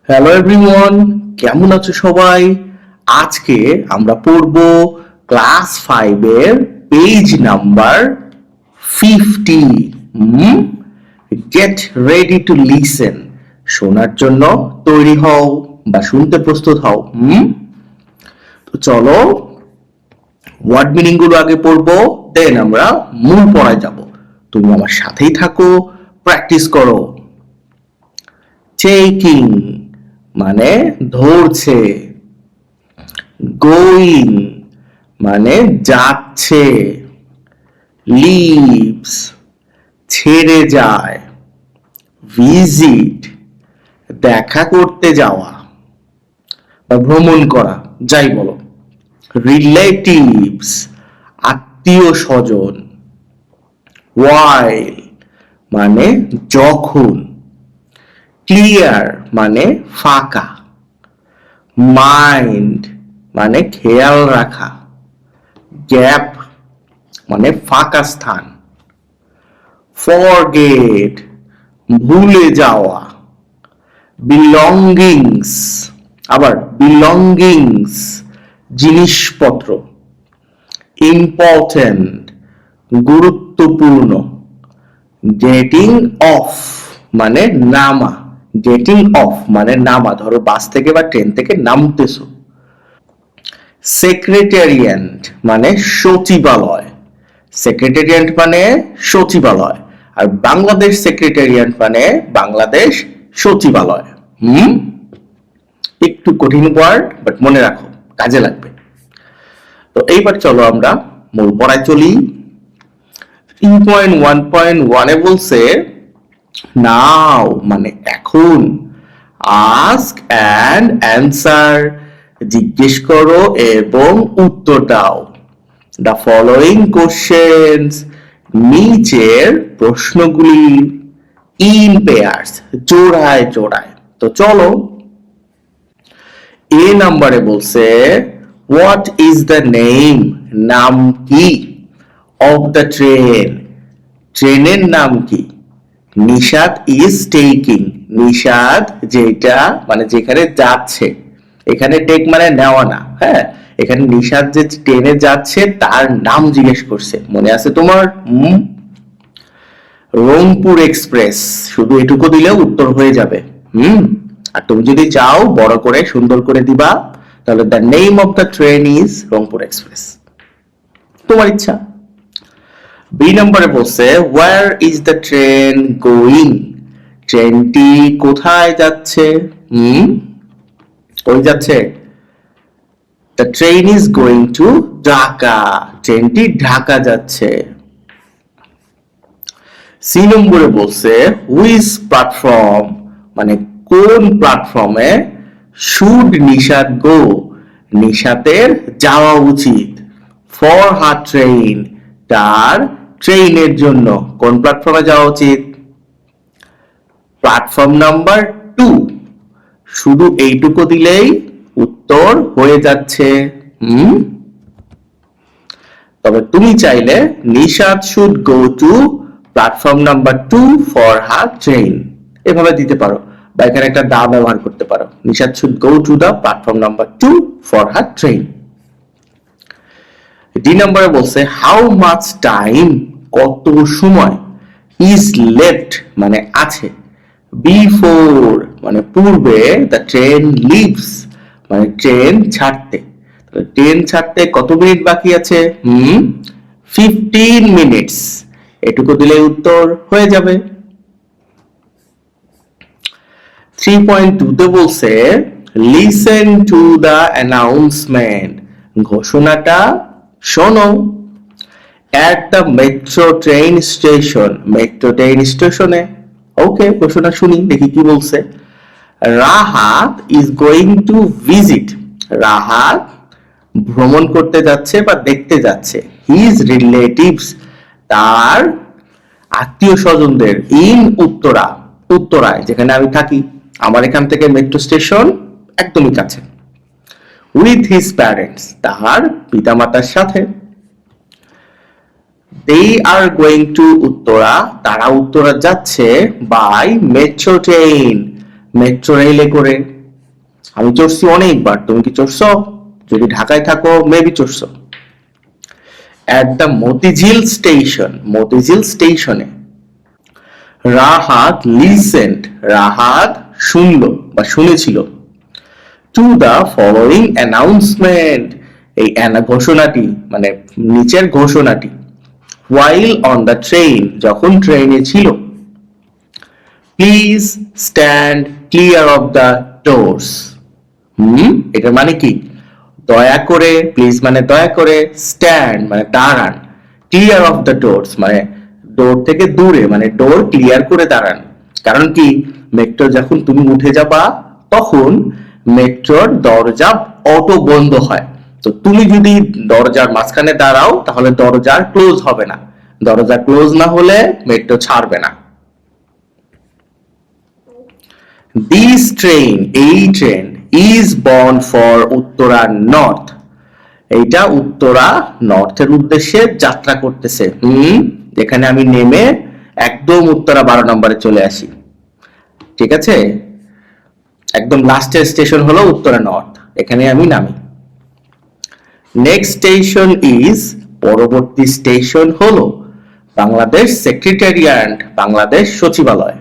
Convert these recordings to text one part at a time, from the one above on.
Hello everyone, কেমন আছো সবাই? আজকে আমরা পড়ব ক্লাস 5 এর page number 50। Get ready to listen. শোনার জন্য তৈরি হও বা শুনতে প্রস্তুত হও। তো চলো ওয়ার্ড মিনিং গুলো আগে পড়বো, দেন আমরা মূল পড়ায় যাব। তুমি আমার সাথেই থাকো, প্র্যাকটিস করো। টেকিং মানে ধরছে, গোয়িং মানে যাচ্ছে, লিভস ছেড়ে যায়, ভিজিট দেখা করতে যাওয়া বা ভ্রমণ করা, যাই বলো, রিলেটিভস আত্মীয় স্বজন, ওয়াইল মানে যখন, ক্লিয়ার মানে ফাঁকা, মাইন্ড মানে খেয়াল রাখা, গ্যাপ মানে ফাঁকা স্থান, ফরগেট ভুলে যাওয়া, বিলঙ্গিংস আবার বিলঙ্গিংস জিনিসপত্র, ইম্পর্টেন্ট গুরুত্বপূর্ণ, গেটিং অফ মানে নামা, গেটিং অফ মানে নামা, ধরো বাস থেকে বা ট্রেন থেকে নামতেছো। সেক্রেটারিয়েট মানে সচিবালয়, সেক্রেটারিয়েট মানে সচিবালয়, আর বাংলাদেশ সেক্রেটারিয়েট মানে বাংলাদেশ সচিবালয়। একটু কঠিন ওয়ার্ড, বাট মনে রাখো, কাজে লাগবে। তো এইবার চলো আমরা মূল পড়ায় চলি। 3.1.1 এ বলছে নাও মানে এখন, আস্ক অ্যান্ড অ্যান্সার জিজ্ঞেস করো এবং উত্তর দাও, দ্য ফলোইং কোশ্চেনস নিচের প্রশ্নগুলি, ইন পেয়ার্স জোড়ায় জোড়ায়। তো চলো, এ নাম্বারে বলছে হোয়াট ইজ দ্য নেম নাম কি, অফ দ্য ট্রেন ট্রেনের নাম কি, নিশাদ ইজ টেকিং নিশাদ যেটা মানে যেখানে যাচ্ছে, এখানে টেক মানে নেওয়া না, হ্যাঁ, এখানে নিশাদ যে ট্রেনে যাচ্ছে তার নাম জিজ্ঞেস করছে, মনে আছে তোমার? রংপুর এক্সপ্রেস, শুধু এটুকু দিলেও উত্তর হয়ে যাবে। আর তুমি যদি চাও বড় করে সুন্দর করে দিবা, তাহলে the name of the train is Rangpur express, তোমার ইচ্ছা। বি নম্বরে বলছে where is the train going, ট্রেনটি কোথায় যাচ্ছে? কই যাচ্ছে? The train is going two Dhaka, ট্রেনটি ঢাকা যাচ্ছে। সি নম্বরে বলছে হুইচ প্ল্যাটফর্ম মানে কোন প্ল্যাটফর্মে শুড নিশাদ গো, নিশাতের যাওয়া উচিত, ফর হার ট্রেন তার ট্রেনের জন্য কোন প্ল্যাটফর্মে যাওয়া উচিত? প্ল্যাটফর্ম নাম্বার 2, শুধু এইটুকু দিলেই উত্তর হয়ে যাচ্ছে। তবে তুমি চাইলে Nishad should go two platform number 2 for her train এভাবে দিতে পারো, বা এখানে একটা দা ব্যবহার করতে পারো, Nishad should go to the platform number 2 for her train. D নম্বরে বলছে হাউ মাচ টাইম কত সময়, ইজ লেফট মানে আছে, বিফোর মানে পূর্বে, দ্য ট্রেন লিভস মানে ট্রেন ছাড়তে, ট্রেন ছাড়তে কত মিনিট বাকি আছে? 15 মিনিটস, এটুকু দিলে উত্তর হয়ে যাবে। 3.2 তে বলছে লিসেন টু দা অ্যানাউন্সমেন্ট, ঘোষণাটা শোনো। At the metro train station, metro train স্টেশনে, ওকে ঘোষণা শুনি, দেখি কি বলছে। Rahat is going to visit, Rahat ভ্রমণ করতে যাচ্ছে বা দেখতে যাচ্ছে, হিজ রিলেটিভস তার আত্মীয় স্বজনদের, ইন উত্তরা উত্তরায় যেখানে আমি থাকি, আমার এখান থেকে মেট্রো স্টেশন একদমই কাছে। উইথ হিজ প্যারেন্টস তাহার পিতামাতার সাথে। they are going to Uttara তারা উত্তরা যাচ্ছে বাই মেট্রো ট্রেন মেট্রো রেলে করে। আমি চড়ছি অনেকবার, তুমি কি চড়ছো? যদি ঢাকায় থাকো মেবি চড়ছো। At the Motijheel station, Motijheel স্টেশনে রাহাত লিসেন্ট, রাহাত শুনল বা শুনেছিল, টু দ্য ফলোইং অ্যানাউন্সমেন্ট, এই ঘোষণাটি মানে নিচের ঘোষণাটি, while on the train, যখন ট্রেনে ছিল, please stand clear of the doors. এটা মানে কি? দয়া করে, প্লিজ মানে দয়া করে, স্ট্যান্ড মানে দাঁড়ান, ক্লিয়ার অফ দ্য ডোরস মানে ডোর থেকে দূরে, মানে ডোর ক্লিয়ার করে দাঁড়ান। কারণ কি, মেট্রো যখন তুমি উঠে যাবা তখন মেট্রোর দরজা অটো বন্ধ হয়। তো তুমি যদি দরজার মাঝখানে দাঁড়াও তাহলে দরজার ক্লোজ হবে না, দরজা ক্লোজ না হলে মেট্রো ছাড়বে না। দিস ট্রেন, এই train, is born for Uttara north, এইটা উত্তরা নর্থের উদ্দেশ্যে যাত্রা করতেছে। যেখানে আমি নেমে একদম উত্তরা 12 নম্বরে চলে আসি, ঠিক আছে? একদম লাস্টের স্টেশন হলো উত্তরা নর্থ, এখানে আমি নামি। নেক্সট স্টেশন ইজ, পরবর্তী স্টেশন হলো বাংলাদেশ সেক্রেটারিয়েট, বাংলাদেশ সচিবালয়।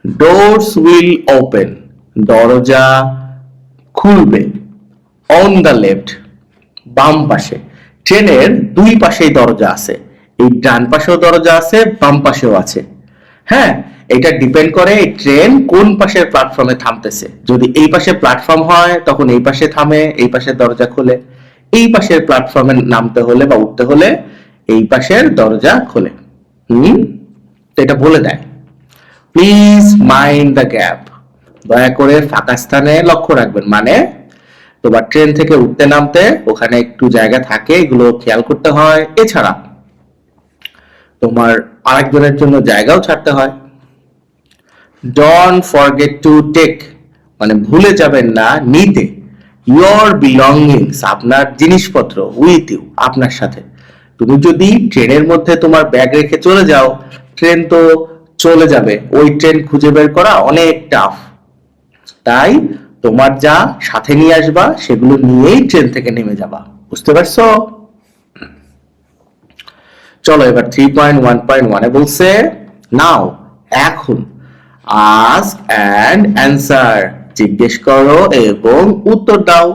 ডোরস উইল ওপেন, দরজা খুলবে। অন দ্য লেফট, বাম পাশে, ট্রেনের দুই পাশেই দরজা আছে, এই ডান পাশেও দরজা আছে, বাম পাশেও আছে। হ্যাঁ, এটা ডিপেন্ড করে এই ট্রেন কোন পাশের প্ল্যাটফর্মে থামতেছে। যদি এই পাশে প্ল্যাটফর্ম হয় তখন এই পাশে থামে, এই পাশের দরজা খোলে। এই পাশের প্ল্যাটফর্মে নামতে হলে বা উঠতে হলে এই পাশের দরজা খোলে। তো এটা বলে দেয়। প্লিজ মাইন্ড দ্য গ্যাপ, দয়া করে ফাঁকা স্থানে লক্ষ্য রাখবেন, মানে তোমার ট্রেন থেকে উঠতে নামতে ওখানে একটু জায়গা থাকে, এগুলো খেয়াল করতে হয়। এছাড়া তোমার আরেকজনের জন্য জায়গাও ছাড়তে হয়। ডোন্ট ফরগেট টু টেক, মানে ভুলে যাবেন না নিতে, ইয়োর বিলঙ্গিংস, আপনার জিনিসপত্র, উইথ ইউ, আপনার সাথে। তুমি যদি ট্রেনের মধ্যে তোমার ব্যাগ রেখে চলে যাও, ট্রেন তো চলে যাবে, ওই ট্রেন খুঁজে বের করা অনেক টাফ। তাই তোমার যা সাথে নিয়ে আসবা সেগুলো নিয়েই ট্রেন থেকে নেমে যাবা, বুঝতে পারছো? চলো এবার 3.1.1 বলছে, নাও, এখন, আস্ক অ্যান্ড অ্যান্সার, জিজ্ঞেস করো এবং উত্তর দাও।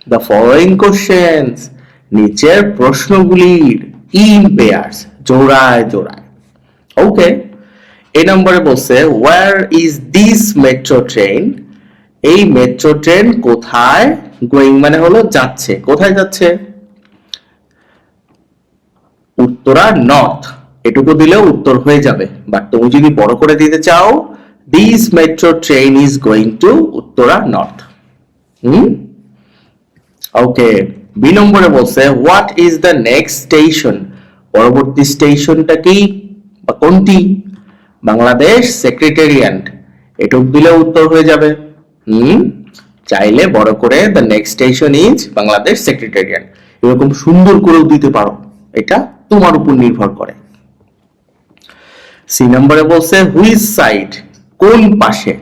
দ্য ফলোইং কোশ্চেনস, নিচের প্রশ্নগুলির, ইন পেয়ার্স, জোড়ায় জোড়ায়। ওকে, এই নম্বরে বলছে, where is this metro train, এই মেট্রো ট্রেন কোথায় গোয়িং মানে হলো যাচ্ছে, কোথায় যাচ্ছে? উত্তরা নর্থ, এটুকু দিলেও উত্তর হয়ে যাবে। বাট তুমি যদি বড় করে দিতে চাও, this metro train is going to Uttara north. Okay, B নম্বরে বলছে, what is the next station, পরবর্তী স্টেশনটা কি বা কোনটি? বাংলাদেশ সেক্রেটারিয়েট, এটুকু দিলে উত্তর হয়ে যাবে। চাইলে বড় করে the next station is Bangladesh secretariat এরকম সুন্দর করেও দিতে পারো, এটা তোমার উপর নির্ভর করে। সি নম্বরে বলছে, হুইচ সাইড, কোন পাশে,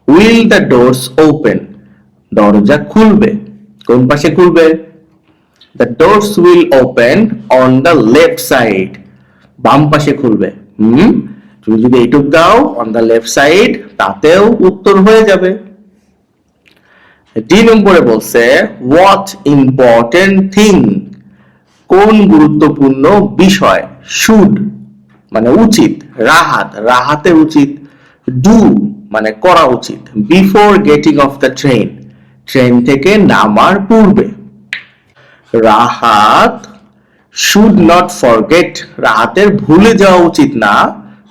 উইল দ্য ডোরস ওপেন, দরজা খুলবে, কোন পাশে খুলবে? The doors will open on the left side, বাম পাশে খুলবে। তুমি যদি এইটুক দাও অন দ্য লেফট সাইড, তাতেও উত্তর হয়ে যাবে। ডি নম্বরে বলছে, হোয়াট ইম্পর্টেন্ট থিং, কোন গুরুত্বপূর্ণ বিষয়, শুড মানে উচিত, রাহাত রাহাতের উচিত, ডু মানে করা উচিত, before getting of the train train থেকে নামার পূর্বে। রাহাত শুড নট ফরগেট, রাহাতের ভুলে যাওয়া উচিত না,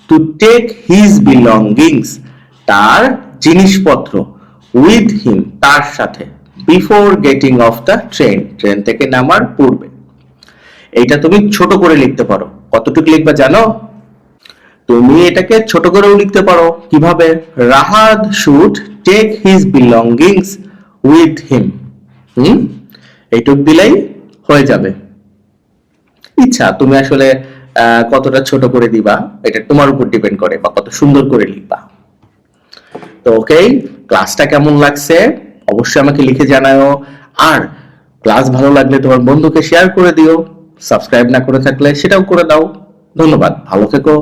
টু টেক হিজ বিলঙ্গিংস, তার জিনিসপত্র, উইথ হিম তার সাথে, before getting of the train train থেকে নামার পূর্বে। এইটা তুমি ছোট করে লিখতে পারো, কতটুকু লিখবা জানো? তুমি এটাকে ছোট করেও লিখতে পারো, কিভাবে? Rahat should take his belongings with him. এইটুক দিলেই হয়ে যাবে। ইচ্ছা তুমি আসলে কতটা ছোট করে দিবা, এটা তোমার উপর ডিপেন্ড করে, বা কত সুন্দর করে লিখবা। তো ওকে, ক্লাসটা কেমন লাগছে অবশ্যই আমাকে লিখে জানাও। আর ক্লাস ভালো লাগলে তোমার বন্ধুকে শেয়ার করে দিও। সাবস্ক্রাইব না করে থাকলে সেটাও করে দাও। ধন্যবাদ, ভালো থেকো।